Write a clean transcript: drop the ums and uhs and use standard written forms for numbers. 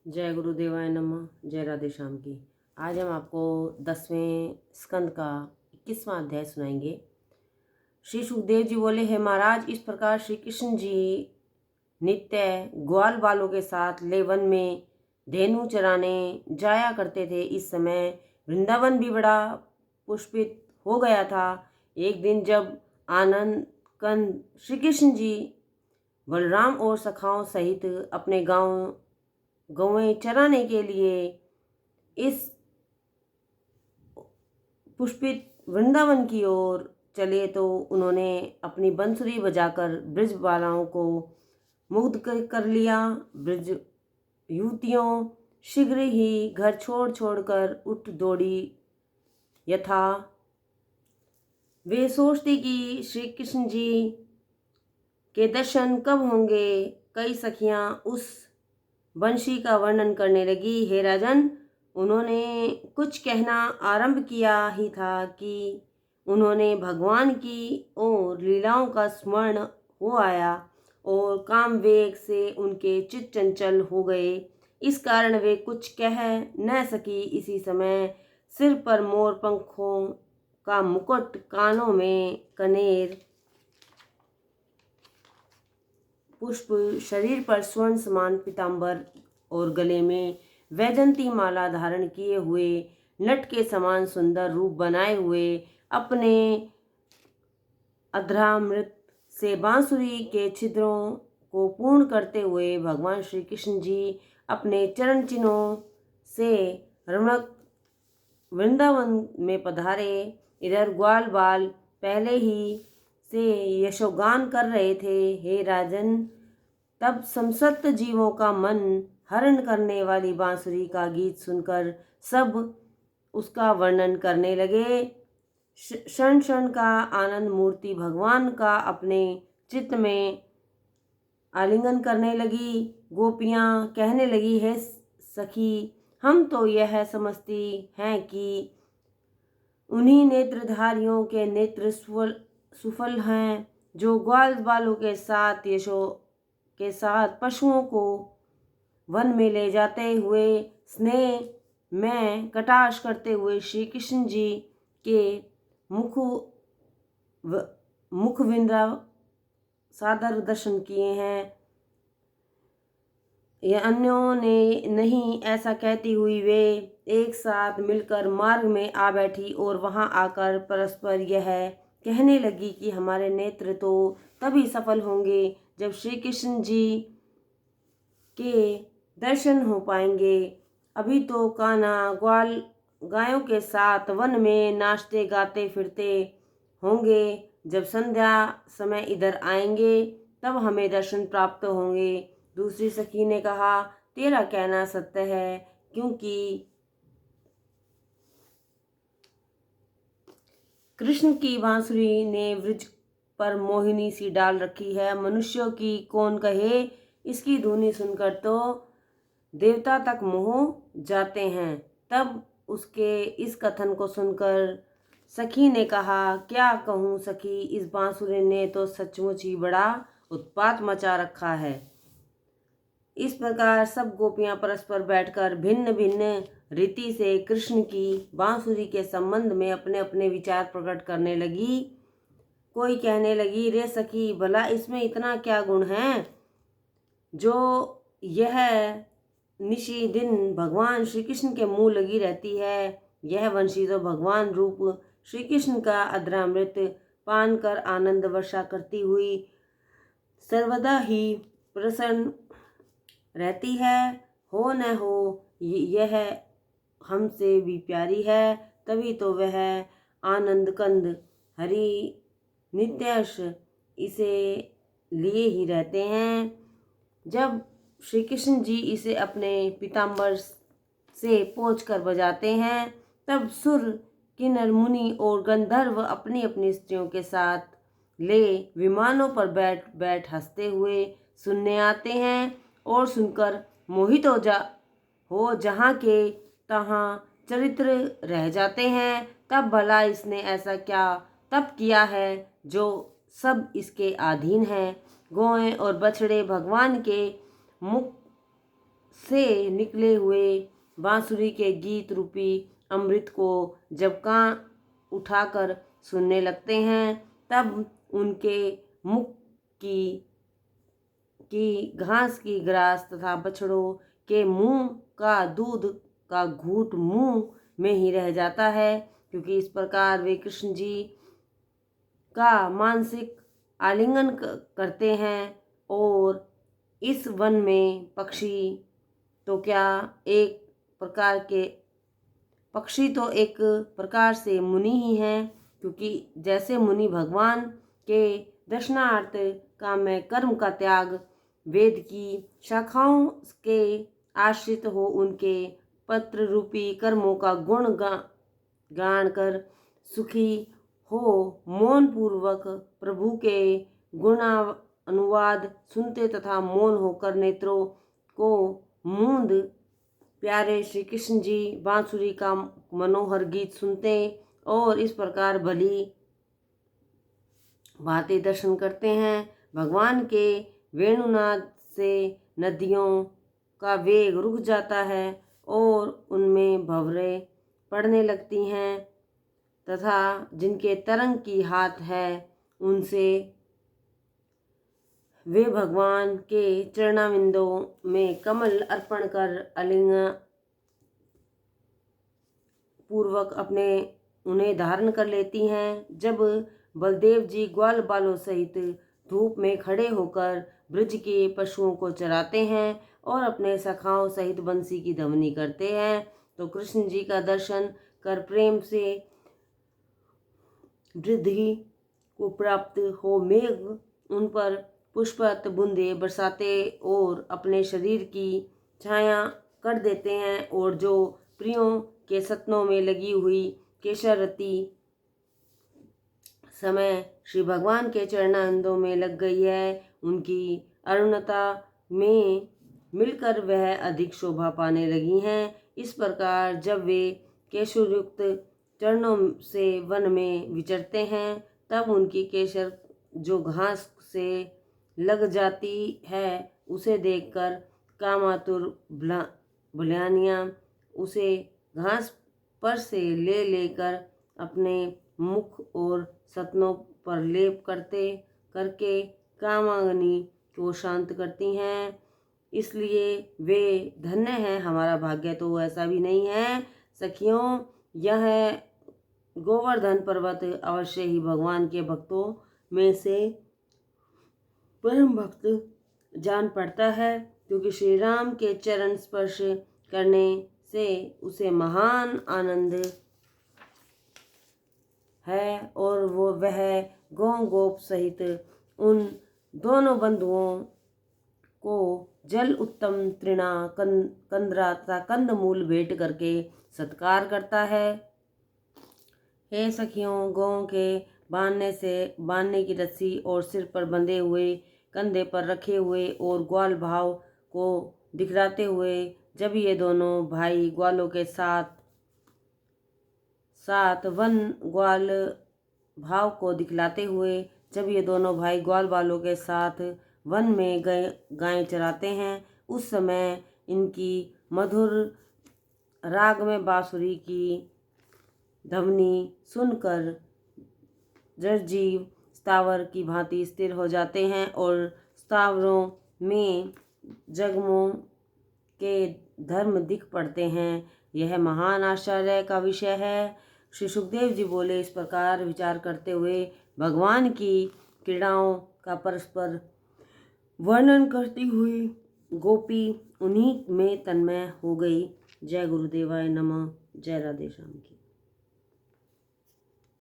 जय गुरुदेवाय नमः। जय राधे श्याम की। आज हम आपको 10वें स्कंद का 21वां अध्याय सुनाएंगे। श्री सुखदेव जी बोले, हे महाराज, इस प्रकार श्री कृष्ण जी नित्य ग्वाल बालों के साथ ले वन में धेनु चराने जाया करते थे। इस समय वृंदावन भी बड़ा पुष्पित हो गया था। एक दिन जब आनंद कंद श्री कृष्ण जी बलराम और सखाओं सहित अपने गौएं चराने के लिए इस पुष्पित वृंदावन की ओर चले तो उन्होंने अपनी बंसुरी बजाकर ब्रज बालाओं को मुग्ध कर लिया। ब्रज युवतियों शीघ्र ही घर छोड़ छोड़कर उठ दौड़ी। यथा वे सोचती कि श्री कृष्ण जी के दर्शन कब होंगे। कई सखियां उस वंशी का वर्णन करने लगी। हे राजन, उन्होंने कुछ कहना आरंभ किया ही था कि उन्होंने भगवान की और लीलाओं का स्मरण हो आया और काम वेग से उनके चित्त चंचल हो गए। इस कारण वे कुछ कह न सकी। इसी समय सिर पर मोर पंखों का मुकुट, कानों में कनेर पुष्प, शरीर पर स्वर्ण समान पीतांबर और गले में वैजंती माला धारण किए हुए, नट के समान सुंदर रूप बनाए हुए, अपने अधरामृत से बांसुरी के छिद्रों को पूर्ण करते हुए भगवान श्री कृष्ण जी अपने चरण चिन्हों से रमणक वृंदावन में पधारे। इधर ग्वाल बाल पहले ही से यशोगान कर रहे थे। हे राजन, तब समस्त जीवों का मन हरण करने वाली बांसुरी का गीत सुनकर सब उसका वर्णन करने लगे। क्षण क्षण का आनंद मूर्ति भगवान का अपने चित्त में आलिंगन करने लगी। गोपियां कहने लगी, हे सखी, हम तो यह समझती हैं कि उन्हीं नेत्रधारियों के नेत्र सुफल हैं जो ग्वाल बालों के साथ यशो के साथ पशुओं को वन में ले जाते हुए स्नेह में कटाक्ष करते हुए श्री कृष्ण जी के मुखविंद्रा सादर दर्शन किए हैं। ये अन्यों ने नहीं, ऐसा कहती हुई वे एक साथ मिलकर मार्ग में आ बैठी और वहां आकर परस्पर यह कहने लगी कि हमारे नेत्र तो तभी सफल होंगे जब श्री कृष्ण जी के दर्शन हो पाएंगे। अभी तो कान्हा ग्वाल गायों के साथ वन में नाचते गाते फिरते होंगे। जब संध्या समय इधर आएंगे तब हमें दर्शन प्राप्त होंगे। दूसरी सखी ने कहा, तेरा कहना सत्य है, क्योंकि कृष्ण की बांसुरी ने वृज पर मोहिनी सी डाल रखी है। मनुष्यों की कौन कहे, इसकी धुनी सुनकर तो देवता तक मोह जाते हैं। तब उसके इस कथन को सुनकर सखी ने कहा, क्या कहूँ सखी, इस बांसुरी ने तो सचमुच ही बड़ा उत्पात मचा रखा है। इस प्रकार सब गोपियां परस्पर बैठकर भिन्न भिन्न रीति से कृष्ण की बांसुरी के संबंध में अपने अपने विचार प्रकट करने लगी। कोई कहने लगी, रे सखी, भला इसमें इतना क्या गुण है जो यह निशी दिन भगवान श्री कृष्ण के मुंह लगी रहती है। यह वंशी तो भगवान रूप श्री कृष्ण का अधरामृत पान कर आनंद वर्षा करती हुई सर्वदा ही प्रसन्न रहती है। हो न हो, यह हमसे भी प्यारी है, तभी तो वह आनंद कंद हरि नित्यश इसे लिए ही रहते हैं। जब श्री कृष्ण जी इसे अपने पीतांबर से पोंछ कर बजाते हैं तब सुर, किन्नर, मुनि और गंधर्व अपनी अपनी स्त्रियों के साथ ले विमानों पर बैठ बैठ हंसते हुए सुनने आते हैं और सुनकर मोहित हो जहाँ के तहाँ चरित्र रह जाते हैं। तब भला इसने ऐसा क्या तप किया है जो सब इसके अधीन हैं। गौएं और बछड़े भगवान के मुख से निकले हुए बांसुरी के गीत रूपी अमृत को जब कान उठाकर सुनने लगते हैं, तब उनके मुख की घास की ग्रास तथा बछड़ों के मुंह का दूध का घूंट मुंह में ही रह जाता है, क्योंकि इस प्रकार वे कृष्ण जी का मानसिक आलिंगन करते हैं। और इस वन में पक्षी तो एक प्रकार से मुनि ही हैं, क्योंकि जैसे मुनि भगवान के दर्शनार्थ काम्य कर्म का त्याग, वेद की शाखाओं के आश्रित हो उनके पत्र रूपी कर्मों का गुण गान कर सुखी हो मौन पूर्वक प्रभु के गुणानुवाद सुनते तथा मौन होकर नेत्रों को मूंद प्यारे श्री कृष्ण जी बांसुरी का मनोहर गीत सुनते और इस प्रकार भली भांति दर्शन करते हैं। भगवान के वेणुनाद से नदियों का वेग रुक जाता है और उनमें भंवरें पड़ने लगती हैं तथा जिनके तरंग की हाथ है उनसे वे भगवान के चरणाविंदों में कमल अर्पण कर आलिंगन पूर्वक उन्हें धारण कर लेती हैं। जब बलदेव जी ग्वाल बालों सहित धूप में खड़े होकर ब्रज के पशुओं को चराते हैं और अपने सखाओं सहित बंसी की ध्वनि करते हैं, तो कृष्ण जी का दर्शन कर प्रेम से वृद्धि को प्राप्त हो मेघ उन पर पुष्पत बूंदे बरसाते और अपने शरीर की छाया कर देते हैं। और जो प्रियों के सतनों में लगी हुई केशरती समय श्री भगवान के चरणारविंदों में लग गई है, उनकी अरुणता में मिलकर वह अधिक शोभा पाने लगी हैं। इस प्रकार जब वे केशरयुक्त चरणों से वन में विचरते हैं, तब उनकी केशर जो घास से लग जाती है उसे देखकर कामातुर भुलानियाँ उसे घास पर से ले लेकर अपने मुख और सतनों पर लेप करके कामाग्नि को शांत करती हैं। इसलिए वे धन्य हैं। हमारा भाग्य तो ऐसा भी नहीं है सखियों। यह गोवर्धन पर्वत अवश्य ही भगवान के भक्तों में से परम भक्त जान पड़ता है, क्योंकि श्री राम के चरण स्पर्श करने से उसे महान आनंद है। और वह गौ गोप सहित उन दोनों बंधुओं को जल उत्तम तृणा कंदरा तथा कंदमूल भेंट करके सत्कार करता है। हे सखियों, गौ के बांधने की रस्सी और सिर पर बंधे हुए कंधे पर रखे हुए और ग्वाल भाव को दिखलाते हुए जब ये दोनों भाई ग्वालों के साथ वन ग्वाल भाव को दिखलाते हुए जब ये दोनों भाई ग्वाल बालों के साथ वन में गायें चराते हैं, उस समय इनकी मधुर राग में बांसुरी की ध्वनि सुनकर जड़जीव स्थावर की भांति स्थिर हो जाते हैं और स्थावरों में जगमों के धर्म दिख पड़ते हैं। यह महान आश्चर्य का विषय है। श्री सुखदेव जी बोले, इस प्रकार विचार करते हुए भगवान की क्रीड़ाओं का परस्पर वर्णन करती हुई गोपी उन्हीं में तन्मय हो गई। जय गुरुदेवाय नमः। जय राधे श्याम की।